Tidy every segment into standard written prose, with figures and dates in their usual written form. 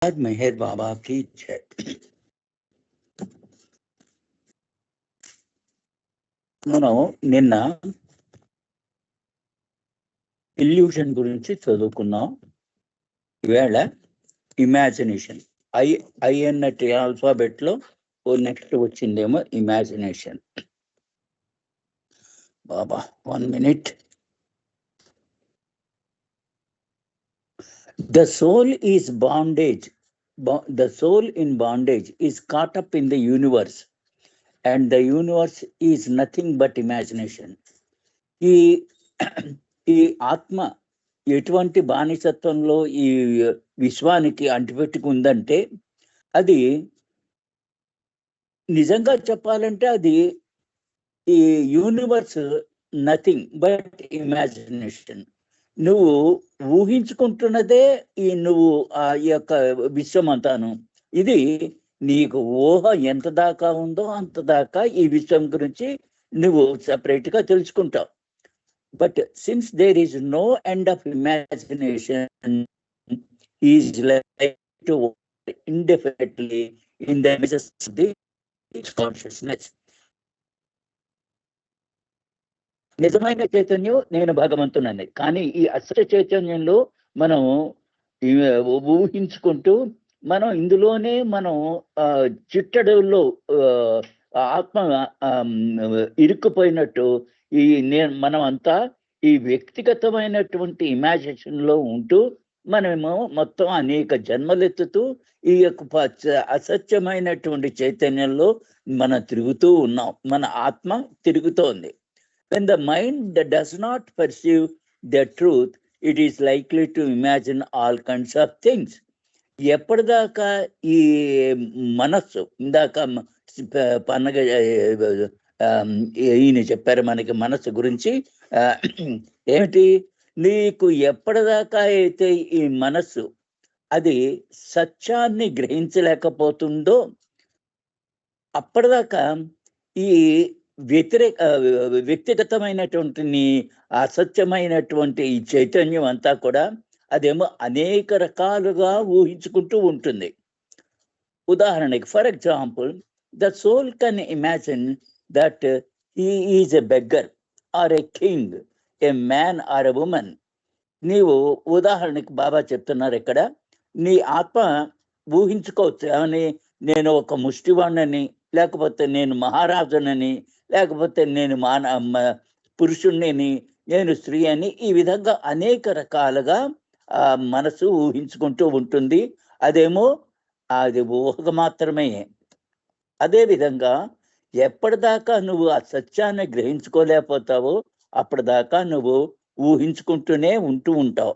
మెహర్ బాబాకి జై. మనం నిన్న ఇల్యూషన్ గురించి చదువుకున్నాం. ఈవేళ ఇమాజినేషన్. ఐ అన్నట్టు ఆల్ఫాబెట్ లో నెక్స్ట్ వచ్చిందేమో imagination. Baba 1 minute. The soul is bondage. The soul in bondage is caught up in the universe, and the universe is nothing but imagination. ఈ ఆత్మ ఎటువంటి బానిసత్వంలో ఈ విశ్వానికి అంటిపెట్టుకుందంటే, అది నిజంగా చెప్పాలంటే అది ఈ యూనివర్స్ నథింగ్ బట్ ఇమాజినేషన్. నువ్వు ఊహించుకుంటున్నదే ఈ నువ్వు ఆ యొక్క విశ్వం అంతాను. ఇది నీకు ఊహ ఎంత దాకా ఉందో అంత దాకా ఈ విశ్వం గురించి నువ్వు సెపరేట్ గా తెలుసుకుంటావు. But since there is no end of imagination, he is like to indefinitely in the images of the consciousness. నిజమైన చైతన్యం నేను భగవంతునని, కానీ ఈ అసలు చైతన్యంలో మనం ఊహించుకుంటూ మనం ఇందులోనే మనం చిట్టడవుల్లో ఆత్మ ఇరుక్కుపోయినట్టు ఈ మనం అంతా ఈ వ్యక్తిగతమైనటువంటి ఇమాజినేషన్ లో ఉంటూ మనమేమో మొత్తం అనేక జన్మలెత్తుతూ ఈ యొక్క అసత్యమైనటువంటి చైతన్యంలో మనం తిరుగుతూ ఉన్నాం. మన ఆత్మ తిరుగుతోంది. When the mind does not perceive the truth, it is likely to imagine all kinds of things. ఎప్పటిదాకా ఈ మనస్సు, ఇందాక పండగ ఈయన చెప్పారు మనకి మనస్సు గురించి, ఏమిటి, నీకు ఎప్పటిదాకా అయితే ఈ మనస్సు అది సత్యాన్ని గ్రహించలేకపోతుందో అప్పటిదాకా ఈ వ్యక్తిగతమైనటువంటి అసత్యమైనటువంటి ఈ చైతన్యం అంతా కూడా అదేమో అనేక రకాలుగా ఊహించుకుంటూ ఉంటుంది. ఉదాహరణకి, for example, the soul can imagine that he is a beggar or a king, a man or a woman. నీవు ఉదాహరణకి బాబా చెప్తున్నారు ఇక్కడ, నీ ఆత్మ ఊహించుకోవచ్చు అని, నేను ఒక ముష్టివాణ్ణని, లేకపోతే నేను మహారాజునని, లేకపోతే నేను పురుషుణ్ణి, నేను స్త్రీ అని, ఈ విధంగా అనేక రకాలుగా మనసు ఊహించుకుంటూ ఉంటుంది. అదేమో అది ఊహకు మాత్రమే. అదేవిధంగా ఎప్పటిదాకా నువ్వు ఆ సత్యాన్ని గ్రహించుకోలేకపోతావో అప్పటిదాకా నువ్వు ఊహించుకుంటూనే ఉంటూ ఉంటావు.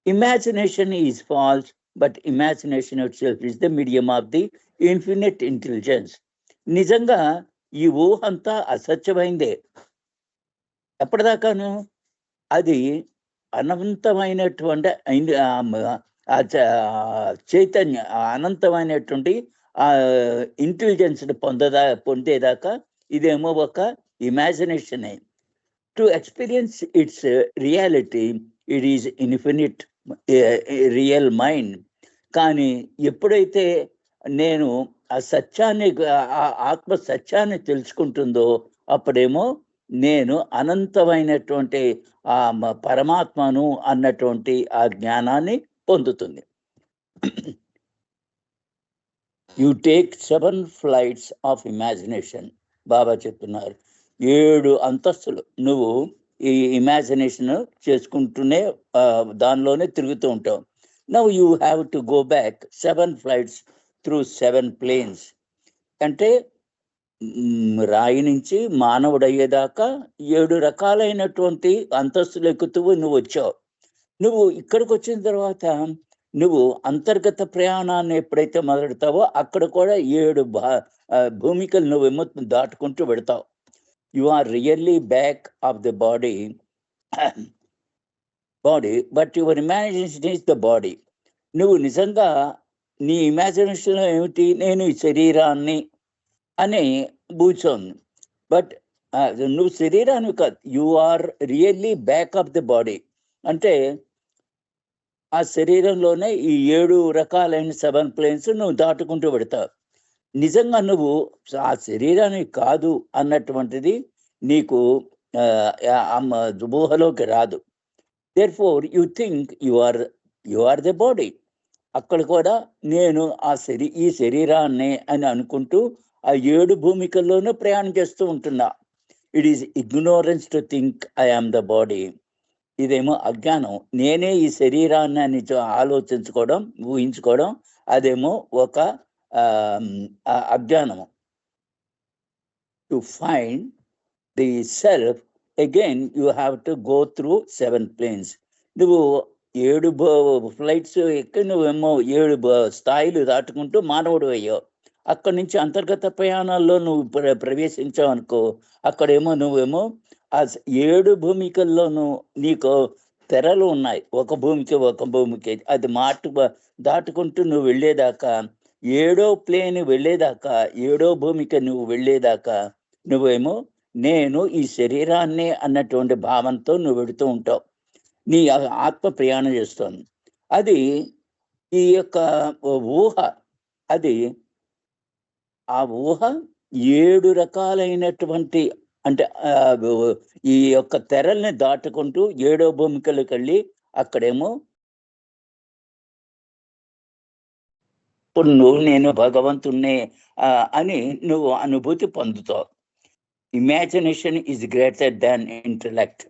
Imagination is false, but imagination it self is the medium of the infinite intelligence. నిజంగా ఈ ఊహ అంతా అసత్యమైందే. ఎప్పటిదాకాను అది అనంతమైనటువంటి చైతన్య, అనంతమైనటువంటి ఇంటెలిజెన్స్ పొందేదాకా ఇదేమో ఒక imagination. To experience it's reality it is infinite real mind. కానీ ఎప్పుడైతే నేను ఆ సత్యాన్ని, ఆత్మ సత్యాన్ని తెలుసుకుంటుందో అప్పుడేమో నేను అనంతమైనటువంటి ఆ పరమాత్మను అన్నటువంటి ఆ జ్ఞానాన్ని పొందుతుంది. You take 7 flights of imagination. Baba చెప్తున్నారు 7 అంతస్తులు నువ్వు ఈ ఇమాజినేషన్ చేసుకుంటూనే దానిలోనే తిరుగుతూ ఉంటావు. Now you have to go back 7 flights through 7 planes. అంటే రాయి నుంచి మానవుడు అయ్యేదాకా 7 రకాలైనటువంటి అంతస్తులు ఎక్కుతూ నువ్వు వచ్చావు. నువ్వు ఇక్కడికి వచ్చిన తర్వాత నువ్వు అంతర్గత ప్రయాణాన్ని ఎప్పుడైతే మొదలెడతావో అక్కడ కూడా 7 భూమికలు నువ్వేమో దాటుకుంటూ పెడతావు. You are really back of the body, but your imagination is the body. నువ్వు నిజంగా నీ ఇమాజినేషన్లో ఏమిటి, నేను ఈ శరీరాన్ని అని కూర్చోంది. బట్ నువ్వు శరీరాన్ని కాదు, you are really back of the body. అంటే ఆ శరీరంలోనే ఈ 7 రకాలైన 7 ప్లేన్స్ నువ్వు దాటుకుంటూ పెడతావు. నిజంగా నువ్వు ఆ శరీరానికి కాదు అన్నటువంటిది నీకు ఊహలోకి రాదు. Therefore you think you are the body. అక్కడ కూడా నేను ఈ శరీరాన్నే అని అనుకుంటూ ఆ 7 భూమికల్లోనూ ప్రయాణం చేస్తూ ఉంటున్నా. It is ignorance to think I am the body. ఇదేమో అజ్ఞానం. నేనే ఈ శరీరాన్ని అని ఆలోచించుకోవడం, ఊహించుకోవడం అదేమో ఒక అజ్ఞానము. To find the self again you have to go through 7 planes. నువ్వు 7 ఫ్లైట్స్ ఎక్కి నువ్వేమో 7 స్థాయిలు దాటుకుంటూ మానవుడు అయ్యావు. అక్కడి నుంచి అంతర్గత ప్రయాణాల్లో నువ్వు ప్రవేశించావు అనుకో, అక్కడేమో నువ్వేమో ఆ 7 భూమికల్లోనూ నీకు తెరలు ఉన్నాయి. ఒక భూమికి అది దాటుకుంటూ నువ్వు వెళ్ళేదాకా, 7వ ప్లేన్ వెళ్ళేదాకా, 7వ భూమిక నువ్వు వెళ్ళేదాకా నువ్వేమో నేను ఈ శరీరాన్నే అన్నటువంటి భావంతో నువ్వు వెళుతూ ఉంటావు. నీ ఆత్మ ప్రయాణం చేస్తోంది. అది ఈ యొక్క ఊహ, అది ఆ ఊహ 7 రకాలైనటువంటి అంటే ఈ యొక్క తెరల్ని దాటుకుంటూ 7వ భూమికలోకి వెళ్ళి అక్కడేమో ఇప్పుడు నేను భగవంతుణ్ణే అని నువ్వు అనుభూతి పొందుతావు. Imagination is greater than intellect.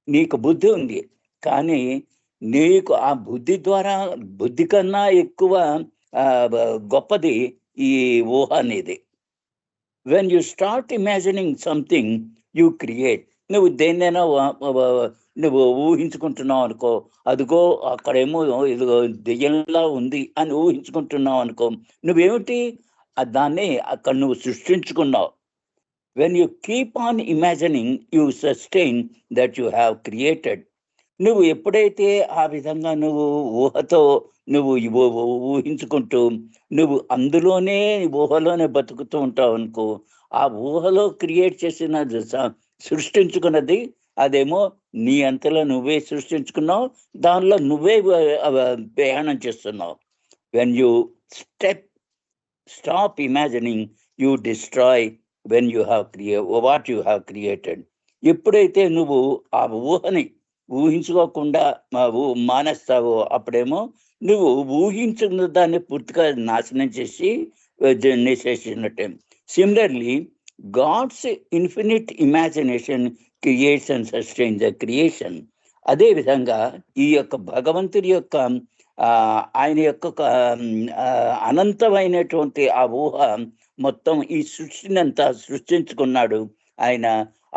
నీకు బుద్ధి ఉంది, కానీ నీకు ఆ బుద్ధి కన్నా ఎక్కువ గొప్పది ఈ ఊహ అనేది. When you start imagining something you create. నువ్వు దేన్నైనా నువ్వు ఊహించుకుంటున్నావు అనుకో, అదిగో అక్కడేమో ఇదిగో దెయ్యంలా ఉంది అని ఊహించుకుంటున్నావు అనుకో, నువ్వేమిటి దాన్ని అక్కడ నువ్వు సృష్టించుకున్నావు. When you keep on imagining you sustain that you have created. నువ్వు ఎప్పుడైతే ఆ విధంగా నువ్వు ఊహతో నువ్వు ఊహించుకుంటూ నువ్వు అందులోనే ఊహలోనే బతుకుతూ ఉంటావు అనుకో, ఆ ఊహలో క్రియేట్ చేసిన సృష్టించుకున్నది అదేమో నీ అంతలో నువ్వే సృష్టించుకున్నావు, దానిలో నువ్వే ప్రయాణం చేస్తున్నావు. When you stop imagining you destroy when you what you have created. ఎప్పుడైతే నువ్వు ఆ ఊహని ఊహించుకోకుండా మానేస్తావో, అప్పుడేమో నువ్వు ఊహించుకున్న దాన్ని పూర్తిగా నాశనం చేసేసినట్టే. Similarly God's infinite imagination creates and sustains the creation. అదే విధంగా ఈ యొక్క భగవంతుడి యొక్క ఆయన యొక్క అనంతమైనటువంటి ఆ ఊహ మొత్తం ఈ సృష్టిని అంతా సృష్టించుకున్నాడు. ఆయన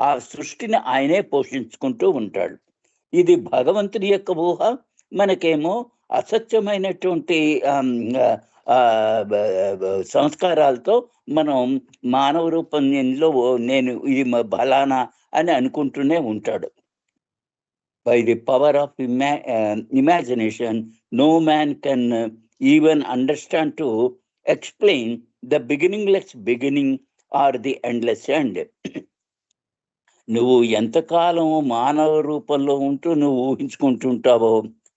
ఆ సృష్టిని ఆయనే పోషించుకుంటూ ఉంటాడు. ఇది భగవంతుని యొక్క ఊహ. మనకేమో అసత్యమైనటువంటి సంస్కారాలతో మనం మానవ రూపంలో నేను ఇది బలానా అని అనుకుంటూనే ఉంటాడు. By the power of imagination no man can even understand to explain the beginningless beginning or the endless end. నువ్వు ఎంతకాలం మానవ రూపంలో ఉంటూ నువ్వు ఊహించుకుంటుంటావో,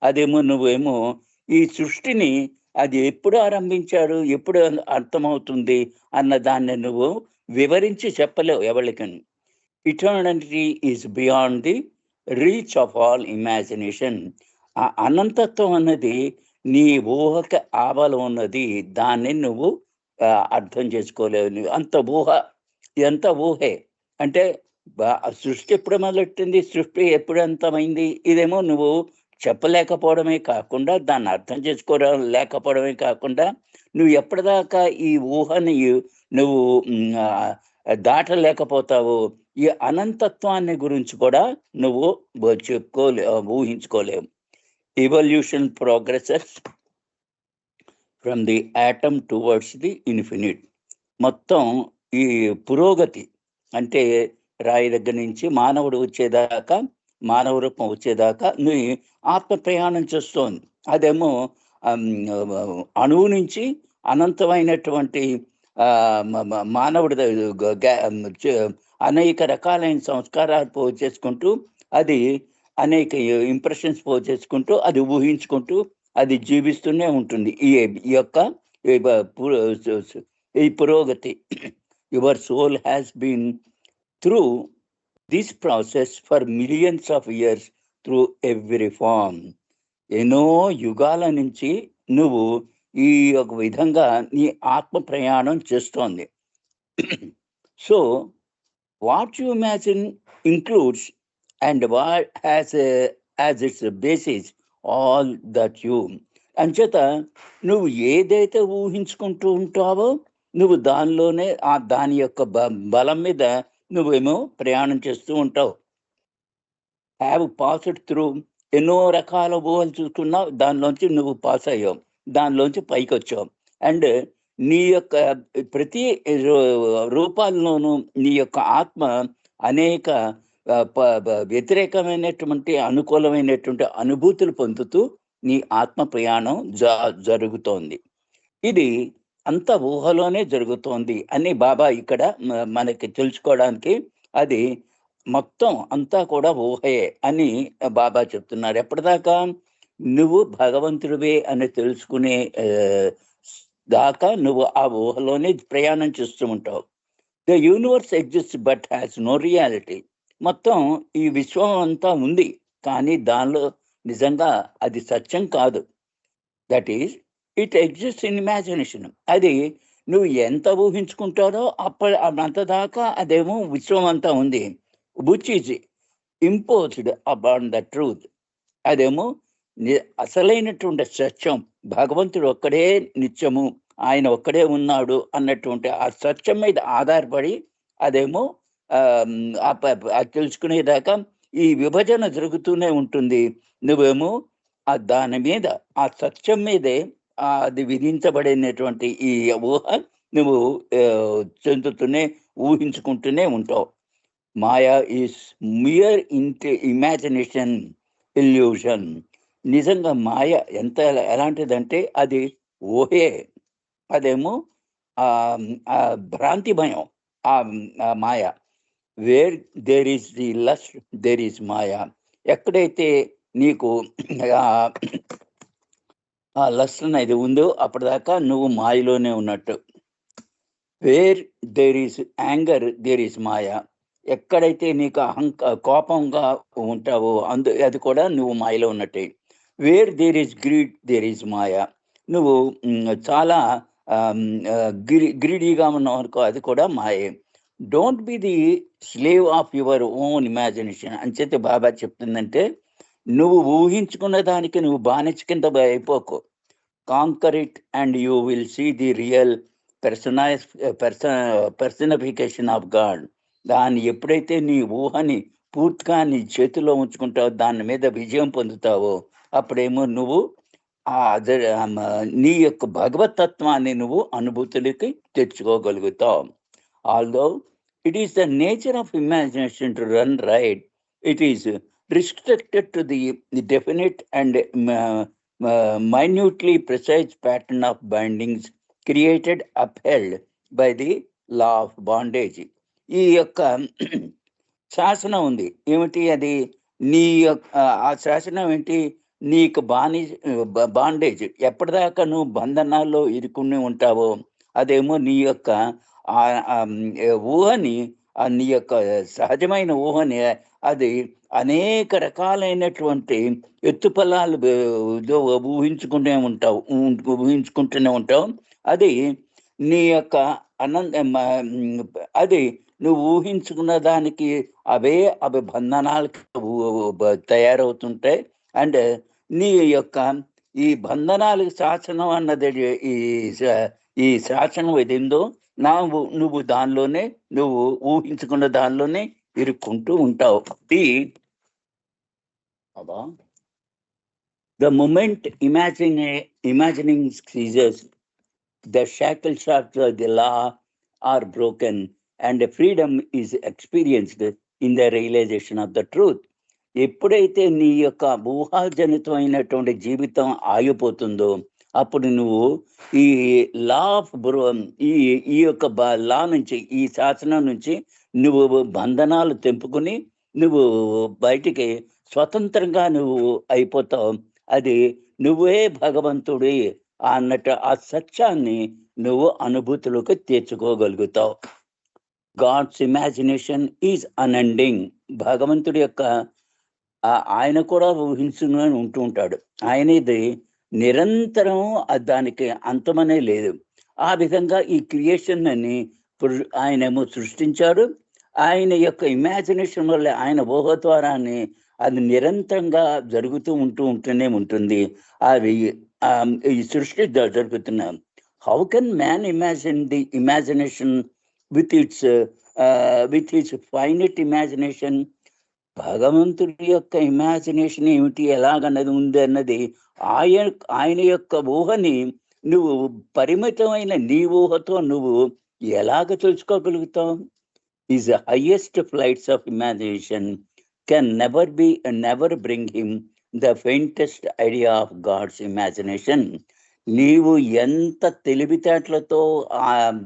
అదేమో నువ్వేమో ఈ సృష్టిని అది ఎప్పుడు ఆరంభించాడు, ఎప్పుడు అర్థమవుతుంది అన్న దాన్ని నువ్వు వివరించి చెప్పలేవు ఎవరికని. Eternity is beyond the reach of all imagination. ఆ అనంతత్వం అన్నది నీ ఊహకి ఆవల ఉన్నది, దాన్ని నువ్వు అర్థం చేసుకోలేవు. ఎంత ఊహే అంటే సృష్టి ఎప్పుడు మొదలెట్టింది, సృష్టి ఎప్పుడు అంతమైంది, ఇదేమో నువ్వు చెప్పలేకపోవడమే కాకుండా, దాన్ని అర్థం చేసుకోవడం లేకపోవడమే కాకుండా, నువ్వు ఎప్పటిదాకా ఈ ఊహని నువ్వు దాటలేకపోతావు, ఈ అనంతత్వాన్ని గురించి కూడా నువ్వు ఊహించుకోలేవు. Evolution progresses from the atom towards the infinite. మొత్తం ఈ పురోగతి అంటే రాయి దగ్గర నుంచి మానవుడు వచ్చేదాకా, మానవ రూపం వచ్చేదాకా నువ్వు ఆత్మ ప్రయాణం చేస్తోంది. అదేమో అణువు నుంచి అనంతమైనటువంటి మానవుడి అనేక రకాలైన సంస్కారాలు చేసుకుంటూ అది అనేక ఇంప్రెషన్స్ పోసేసుకుంటూ అది ఊహించుకుంటూ అది జీవిస్తూనే ఉంటుంది. ఈ యొక్క ఈ బ- పు- ఈ పురోగతి. Your soul has been through this process for millions of years through every form. ఎన్నో యుగాల నుంచి నువ్వు ఈ ఒక విధంగా నీ ఆత్మ ప్రయాణం చేస్తోంది. So what you imagine includes and what as it's basis all that you. అంచేత నువ్వు ఏదైతే ఊహించుకుంటూ ఉంటావో నువ్వు దానిలోనే దాని యొక్క బలం మీద నువ్వేమో ప్రయాణం చేస్తూ ఉంటావు. హ్యావ్ పాస్డ్ త్రూ ఎన్నో రకాల ఊహలు చూసుకున్నావు, దానిలోంచి నువ్వు పాస్ అయ్యావు, దానిలోంచి పైకి వచ్చావు. అండ్ నీ యొక్క ప్రతి రూపాల్లోనూ నీ యొక్క ఆత్మ అనేక వ్యతిరేకమైనటువంటి అనుకూలమైనటువంటి అనుభూతులు పొందుతూ నీ ఆత్మ ప్రయాణం జరుగుతోంది. ఇది అంత ఊహలోనే జరుగుతోంది అని బాబా ఇక్కడ మనకి తెలుసుకోవడానికి అది మొత్తం అంతా కూడా ఊహయే అని బాబా చెప్తున్నారు. ఎప్పటిదాకా నువ్వు భగవంతుడివే అని తెలుసుకునే దాకా నువ్వు ఆ ఊహలోనే ప్రయాణం చేస్తూ ఉంటావు. The universe exist but has no reality. మొత్తం ఈ విశ్వం అంతా ఉంది, కానీ దానిలో నిజంగా అది సత్యం కాదు. That is it exist in imagination. అది నువ్వు ఎంత ఊహించుకుంటారో అంత దాకా అదేమో విశ్వం అంతా ఉంది, which is imposed upon the truth. అదేమో అసలైనటువంటి సత్యం. భగవంతుడు ఒక్కడే నిత్యము, ఆయన ఒక్కడే ఉన్నాడు అన్నటువంటి ఆ సత్యం మీద ఆధారపడి అదేమో తెలుసుకునేదాకా ఈ విభజన జరుగుతూనే ఉంటుంది. నువ్వేమో దాని మీద ఆ సత్యం మీదే అది విధించబడినటువంటి ఈ ఊహ నువ్వు చెందుతూనే ఊహించుకుంటూనే ఉంటావు. Maya is mere imagination, illusion. నిజంగా మాయ ఎలాంటిదంటే అది ఊహే. అదేమో భ్రాంతిమయం ఆ మాయ. Where there is the lust there is Maya. ఎక్కడైతే నీకు ఆ లస్ట్ అనేది ఉందో అప్పటిదాకా నువ్వు మాయలోనే ఉన్నట్టు. Where there is anger there is Maya. ఎక్కడైతే నీకు కోపంగా ఉంటావో అది కూడా నువ్వు మాయలో ఉన్నట్టే. Where there is greed there is Maya. నువ్వు చాలా గ్రీడీగా ఉన్నావు అనుకో, అది కూడా మాయే. Don't be the slave of your own imagination. అంచేతే బాబా చెప్తుందంటే నువ్వు ఊహించుకున్న దానికి నువ్వు బానిస కింద అయిపోకు. Conquer it and you will see the real personification of God. దాన్ని ఎప్పుడైతే నీ ఊహని పూర్తిగా నీ చేతిలో ఉంచుకుంటావో, దాని మీద విజయం పొందుతావో, అప్పుడేమో నువ్వు నీ యొక్క భగవతత్వాన్ని నువ్వు అనుభూతులకి తెచ్చుకోగలుగుతావు. Although it is the nature of imagination to run right, it is restricted to the definite and minutely precise pattern of bindings created, upheld by the law of bondage. ఈ యొక్క శాసనం ఉంది ఏమిటి? అది నీ యొక్క ఆ శాసనం ఏంటి? నీకు బాండేజ్ ఎప్పటిదాకా నువ్వు బంధనాల్లో ఇరుక్కుని ఉంటావో అదేమో నీ యొక్క ఊహని, నీ యొక్క సహజమైన ఊహని అది అనేక రకాలైనటువంటి ఎత్తుపల్లాలు ఊహించుకుంటూనే ఉంటావు. అది నీ యొక్క అది నువ్వు ఊహించుకున్న దానికి అవి బంధనాలకు తయారవుతుంటాయి. అండ్ నీ యొక్క ఈ బంధనాలకు శాసనం అన్నది ఈ శాసనం ఏదిందో నువ్వు దానిలోనే నువ్వు ఊహించుకున్న దానిలోనే ఇరుక్కుంటూ ఉంటావు. The moment imagining ceases, the shackles of the law are broken and freedom is experienced in the realization of the truth. ఎప్పుడైతే నీ యొక్క ఊహాజనితమైనటువంటి జీవితం ఆగిపోతుందో అప్పుడు నువ్వు ఈ లా ఆఫ్ ఈ యొక్క లా నుంచి, ఈ శాసనం నుంచి నువ్వు బంధనాలు తెంపుకుని నువ్వు బయటికి స్వతంత్రంగా నువ్వు అయిపోతావు. అది నువ్వే భగవంతుడి అన్నట్టు ఆ సత్యాన్ని నువ్వు అనుభూతిలోకి తెచ్చుకోగలుగుతావు. God's imagination is unending. భగవంతుడి యొక్క ఆయన కూడా ఊహించుకొని ఉంటూ ఉంటాడు. ఆయనది నిరంతరం దానికి అంతమనే లేదు. ఆ విధంగా ఈ క్రియేషన్ అని ఆయనేమో సృష్టించాడు. ఆయన యొక్క ఇమాజినేషన్ వల్ల ఆయన ఊహ ద్వారానే అది నిరంతరంగా జరుగుతూ ఉంటూనే ఉంటుంది. అవి ఈ సృష్టి జరుగుతున్న how can man imagine the imagination with its finite imagination? భగవంతుడి యొక్క ఇమాజినేషన్ ఏమిటి, ఎలాగన్నది ఉంది అన్నది ఆయన యొక్క ఊహని నువ్వు పరిమితమైన నీ ఊహతో నువ్వు ఎలాగ తెలుసుకోగలుగుతావు? Is the highest flights of imagination can never bring him the faintest idea of God's imagination. నీవు ఎంత తెలివితేటలతో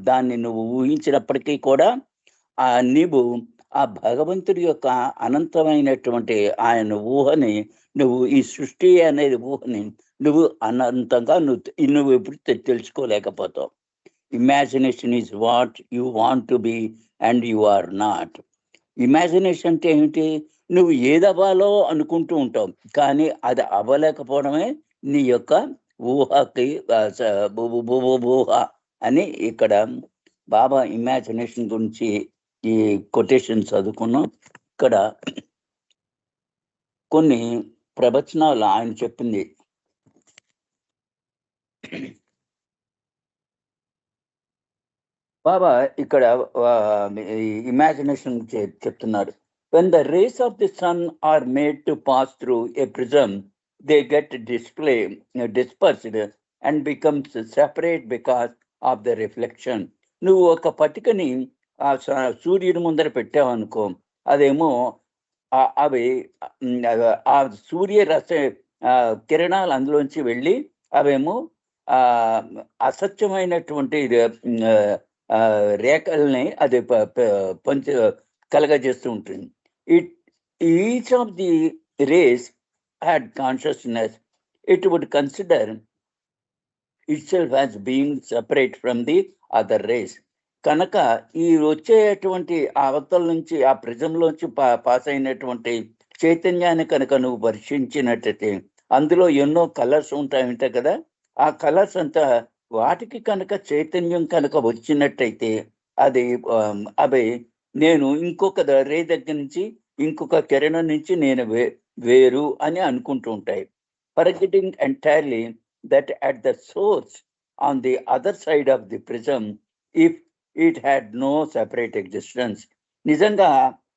దాన్ని నువ్వు ఊహించినప్పటికీ కూడా నీవు ఆ భగవంతుడి యొక్క అనంతమైనటువంటి ఆయన ఊహని నువ్వు ఈ సృష్టి అనేది ఊహని నువ్వు అనంతంగా నువ్వు ఎప్పుడు తెలుసుకోలేకపోతావు. Imagination is what you want to be and you are not. Imagination అంటే ఏమిటి? నువ్వు ఏదవ్వాలో అనుకుంటూ ఉంటావు, కానీ అది అవ్వలేకపోవడమే నీ యొక్క ఊహకి ఊహ అని. ఇక్కడ బాబా ఇమాజినేషన్ గురించి ఈ కొటేషన్ చదువుకున్నాం. ఇక్కడ కొన్ని ప్రవచనాలు ఆయన చెప్పింది. బాబా ఇక్కడ ఇమాజినేషన్ చెప్తున్నారు. When the rays of the sun are made to pass through a prism, they get dispersed and becomes separate because of the reflection. నువ్వు ఒక పట్టికని సూర్యుడి ముందర పెట్టావనుకో, అదేమో అవి ఆ సూర్యరస కిరణాలు అందులోంచి వెళ్ళి అవేమో అసత్యమైనటువంటి రేఖల్ని అది కలగజేస్తూ ఉంటుంది. Each of the rays had consciousness. It would consider itself as being separate from the other rays. కనుక ఈ వచ్చేటువంటి అవతల నుంచి ఆ ప్రిజంలోంచి పాస్ అయినటువంటి చైతన్యాన్ని కనుక నువ్వు పరిశీలించినట్టయితే అందులో ఎన్నో కలర్స్ ఉంటాయంట కదా. ఆ కలర్స్ అంతా వాటికి కనుక చైతన్యం కనుక వచ్చినట్టయితే అది అవి నేను ఇంకొక రే దగ్గర నుంచి ఇంకొక కిరణం నుంచి నేను వేరు అని అనుకుంటూ ఉంటాయి. Forgetting entirely that at the source on the other side of the prism if it had no separate existence. నిజంగా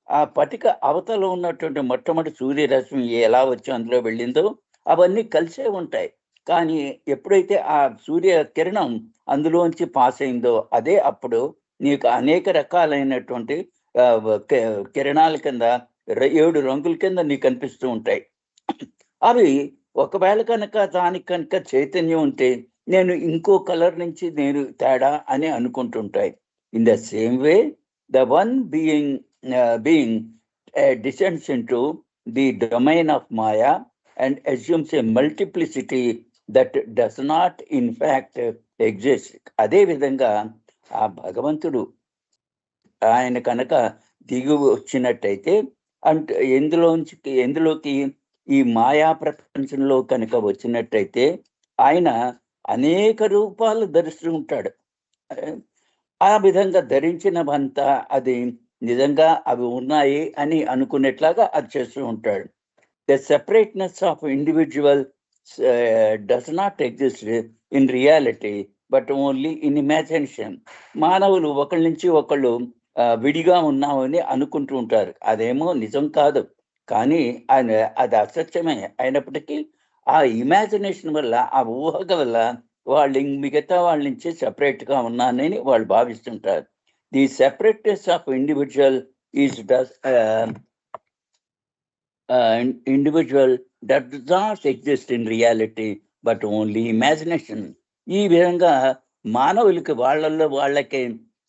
ఆ పటిక అవతల ఉన్నటువంటి మొట్టమొదటి సూర్యరశ్మి ఎలా వచ్చి అందులో వెళ్ళిందో అవన్నీ కలిసే ఉంటాయి. కానీ ఎప్పుడైతే ఆ సూర్య కిరణం అందులోంచి పాస్ అయిందో అదే అప్పుడు నీకు అనేక రకాలైనటువంటి కిరణాల కింద 7 రంగుల కింద నీకు కనిపిస్తూ ఉంటాయి. అవి ఒకవేళ కనుక దానికి కనుక చైతన్యం ఉంటే నేను ఇంకో కలర్ నుంచి నేను తేడా అని అనుకుంటుంటాయి. In the same way the one being descends into the domain of Maya and assumes a multiplicity that does not in fact exist. అదే విధంగా ఆ భగవంతుడు ఆయన కనుక దిగి వచ్చినట్టయితే అంటే ఎందులోకి ఈ మాయా ప్రపంచంలో కనుక వచ్చినట్టయితే ఆయన అనేక రూపాలు ధరిస్తూ ఉంటాడు. ఆ విధంగా ధరించినవంతా అది నిజంగా అవి ఉన్నాయి అని అనుకునేట్లాగా అది చేస్తూ ఉంటాడు. The separateness of individual does not exist in reality but only in imagination. మానవులు ఒకళ్ళ నుంచి ఒకళ్ళు విడిగా ఉన్నామని అనుకుంటూ ఉంటారు. అదేమో నిజం కాదు, కానీ అది అసత్యమే అయినప్పటికీ ఆ ఇమాజినేషన్ వల్ల ఆ ఊహక వల్ల వాళ్ళు మిగతా వాళ్ళ నుంచి సెపరేట్గా ఉన్నానని వాళ్ళు భావిస్తుంటారు. The separateness of individual does not exist in reality but only imagination. ఈ విధంగా మానవులకి వాళ్ళకి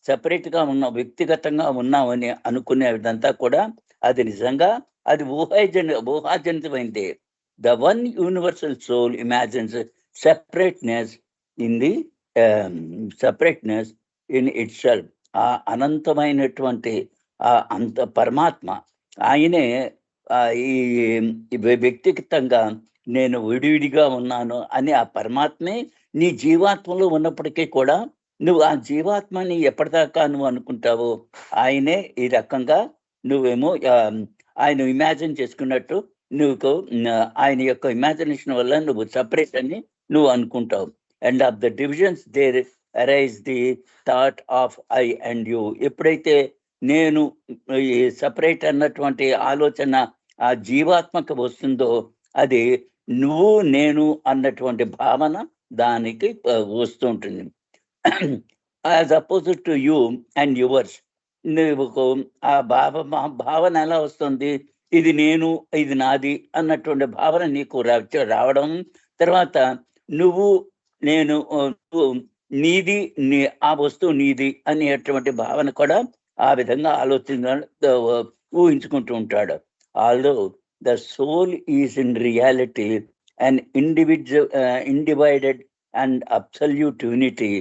సెపరేట్గా ఉన్న వ్యక్తిగతంగా ఉన్నామని అనుకునేదంతా కూడా అది నిజంగా అది ఊహాజనితమైంది. The one universal soul imagines separateness in the separateness in itself. ఆ అనంతమైనటువంటి ఆ అంత పరమాత్మ ఆయనే ఈ వ్యక్తిగతంగా నేను విడివిడిగా ఉన్నాను అని ఆ పరమాత్మే నీ జీవాత్మలో ఉన్నప్పటికీ కూడా నువ్వు ఆ జీవాత్మని ఎప్పటిదాకా నువ్వు అనుకుంటావో ఆయనే ఈ రకంగా నువ్వేమో ఆయన ఇమాజిన్ చేసుకున్నట్టు నువ్వు ఆయన యొక్క ఇమాజినేషన్ వల్ల నువ్వు సపరేట్ అని నువ్వు అనుకుంటావు. And of the divisions there arise the thought of I and you. ఎప్పుడైతే నేను సపరేట్ అన్నటువంటి ఆలోచన ఆ జీవాత్మకు వస్తుందో అది నువ్వు నేను అన్నటువంటి భావన దానికి వస్తూ ఉంటుంది. As opposite to you and yours. నువ్వు ఆ భావన ఎలా వస్తుంది? ఇది నేను, ఇది నాది అన్నటువంటి భావన నీకు రావడం, తర్వాత నువ్వు నేను నీది, ఆ వస్తువు నీది అనేటువంటి భావన కూడా ఆ విధంగా ఊహించుకుంటూ ఉంటాడు. Although the soul is in reality an undivided and absolute unity,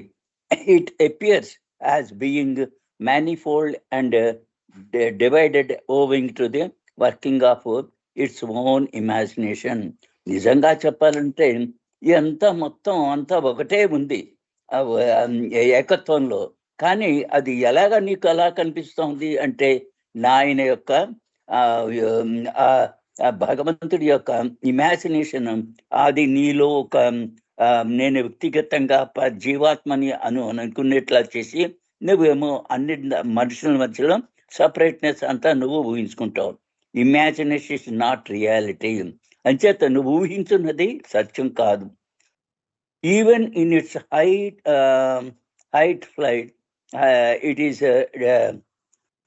it appears as being manifold and divided owing to the working of its own imagination. నిజంగా చెప్పాలంటే ఇదంతా మొత్తం అంతా ఒకటే ఉంది ఏకత్వంలో. కానీ అది ఎలాగా నీకు ఎలా కనిపిస్తోంది అంటే ఆయన యొక్క భగవంతుడి యొక్క ఇమాజినేషన్ అది నీలో ఒక నేను వ్యక్తిగతంగా జీవాత్మని అనుకునేట్లా చేసి నువ్వేమో అన్ని మనుషుల మధ్యలో సపరేట్నెస్ అంతా నువ్వు ఊహించుకుంటావు. Imagination is not reality. అంచేత నువ్వు ఊహించున్నది సత్యం కాదు. Even in its height flight it is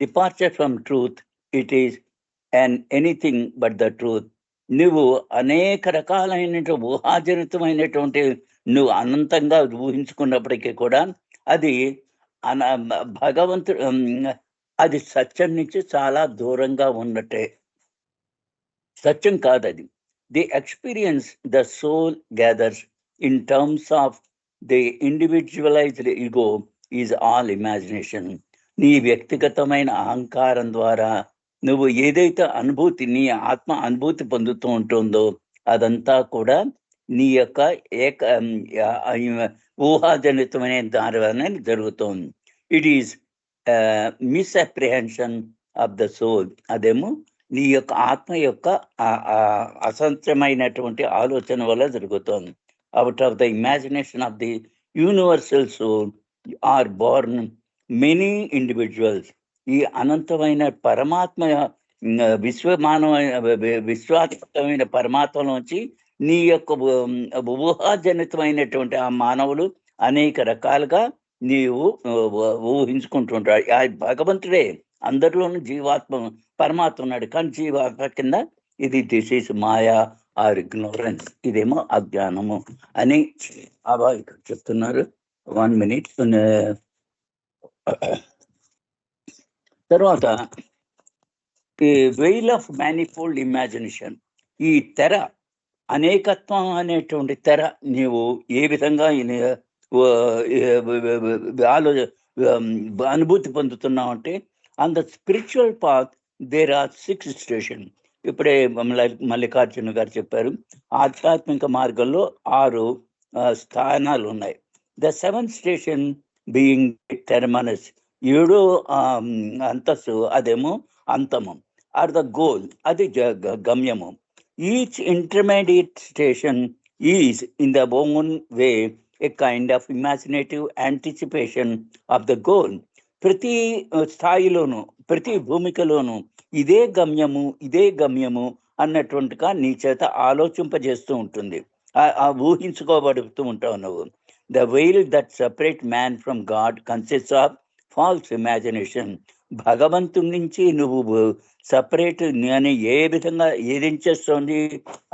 departure from truth, it is and anything but the truth. నువ్వు అనేక రకాలైన ఊహాజనితమైనటువంటి నువ్వు అనంతంగా ఊహించుకున్నప్పటికీ కూడా అది భగవంతుడు అది సత్యం నుంచి చాలా దూరంగా ఉన్నట్టే. సత్యం కాదు అది. The experience the soul gathers in terms of the individualized ego is all imagination. నీ వ్యక్తిగతమైన అహంకారం ద్వారా నువ్వు ఏదైతే అనుభూతి నీ ఆత్మ అనుభూతి పొందుతూ ఉంటుందో అదంతా కూడా నీ యొక్క ఊహాజనితమైన దారిలోనే జరుగుతుంది. It is misapprehension of the soul. అదేమో నీ యొక్క ఆత్మ యొక్క అసంత్యమైనటువంటి ఆలోచన వల్ల జరుగుతుంది. Out of the imagination of the universal soul are born many individuals. ఈ అనంతమైన పరమాత్మ విశ్వాత్మకమైన పరమాత్మలోంచి నీ యొక్క ఊహాజనితమైనటువంటి ఆ మానవులు అనేక రకాలుగా నీవు ఊహించుకుంటుంటాడు. ఆ భగవంతుడే అందరిలోనూ జీవాత్మ పరమాత్మ ఉన్నాడు. కానీ జీవాత్మ కింద ఇది this is maya or ignorance, ఇదేమో అజ్ఞానము అని ఇక్కడ చెప్తున్నారు. 1 minute. తర్వాత ఈ వెయిల్ ఆఫ్ మ్యానిఫోల్డ్ ఇమాజినేషన్. ఈ తెర అనేకత్వం అనేటువంటి తెర నీవు ఏ విధంగా అనుభూతి పొందుతున్నావు అంటే on the spiritual path there are 6 station. ఇప్పుడే మల్లికార్జున గారు చెప్పారు, ఆధ్యాత్మిక మార్గంలో 6 స్థానాలు ఉన్నాయి. The 7th station being terminus, 7వ అంతస్తు అదేమో అంతము, ఆర్ ద గోల్, అది గమ్యము. Each intermediate station is in the own way A kind of imaginative anticipation of the goal. ప్రతి స్థాయిలోనూ ప్రతి భూమికలోనూ ఇదే గమ్యము అన్నటువంటిగా నీ చేత ఆలోచింపజేస్తూ ఉంటుంది, ఊహించుకోబడుతూ ఉంటావు నువ్వు. The veil that separate man from God consists of false imagination. భగవంతుడి నుంచి నువ్వు సపరేట్ అని ఏ విధంగా ఏదించేస్తుంది?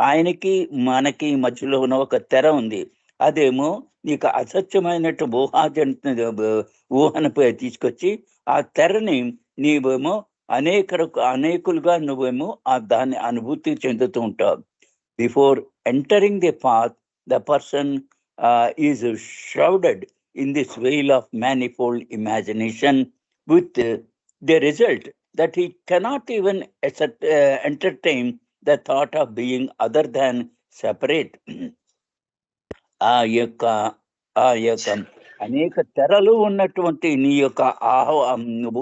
ఆయనకి మనకి మధ్యలో ఉన్న ఒక తెర ఉంది, అదేమో నీకు అసత్యమైనట్టు ఊహను తీసుకొచ్చి ఆ తెరని నీవేమో అనేకులుగా నువ్వేమో దాన్ని అనుభూతి చెందుతూ ఉంటావు. Before entering the path, the person is shrouded in this veil of manifold imagination, with the result that he cannot even entertain the thought of being other than separate. ఆ యొక్క ఆ యొక్క అనేక తెరలు ఉన్నటువంటి నీ యొక్క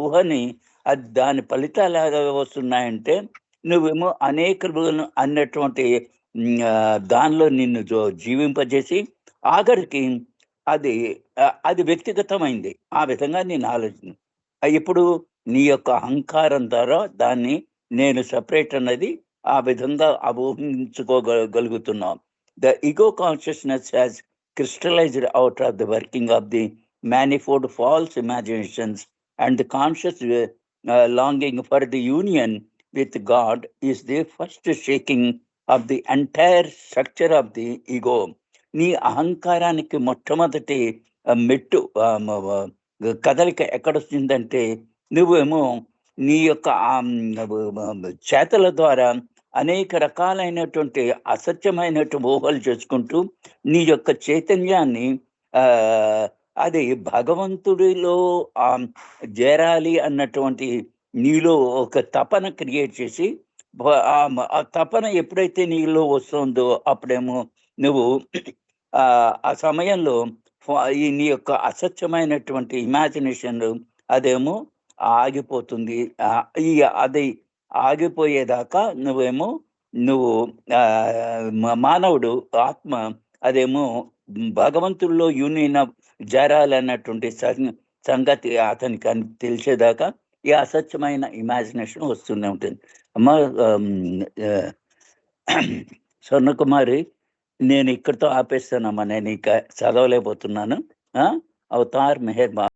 ఊహని దాని ఫలితాలు ఎలా వస్తున్నాయంటే, నువ్వేమో అన్నటువంటి దానిలో నిన్ను జీవింపజేసి ఆఖరికి అది అది వ్యక్తిగతమైంది. ఆ విధంగా నేను ఆలోచన ఇప్పుడు నీ యొక్క అహంకారం ద్వారా దాన్ని నేను సెపరేట్ అన్నది ఆ విధంగా ఊహించుకోగలుగుతున్నాం. The ego consciousness has crystallized out of the working of the manifold false imaginations, and the conscious longing for the union with God is the first shaking of the entire structure of the ego. నీ అహంకారానికి మొట్టమొదటి మెట్టు కదలిక ఎక్కడొచ్చిందంటే, నువ్వేమో నీ యొక్క చేతల ద్వారా అనేక రకాలైనటువంటి అసత్యమైనటువంటి ఊహలు చేసుకుంటూ నీ యొక్క చైతన్యాన్ని అది భగవంతుడిలో చేరాలి అన్నటువంటి నీలో ఒక తపన క్రియేట్ చేసి, ఆ తపన ఎప్పుడైతే నీలో వస్తుందో అప్పుడేమో నువ్వు ఆ సమయంలో ఈ నీ యొక్క అసత్యమైనటువంటి ఇమాజినేషన్ అదేమో ఆగిపోతుంది. అది ఆగిపోయేదాకా నువ్వు మానవుడు ఆత్మ అదేమో భగవంతుల్లో యూనియన్ జరాలన్నటువంటి సంగతి అతనికి తెలిసేదాకా ఈ అసత్యమైన ఇమాజినేషన్ వస్తూనే ఉంటుంది. అమ్మ స్వర్ణకుమారి, నేను ఇక్కడితో ఆపేస్తానమ్మా, నేను ఇక చదవలేకపోతున్నాను. అవతార్ మెహర్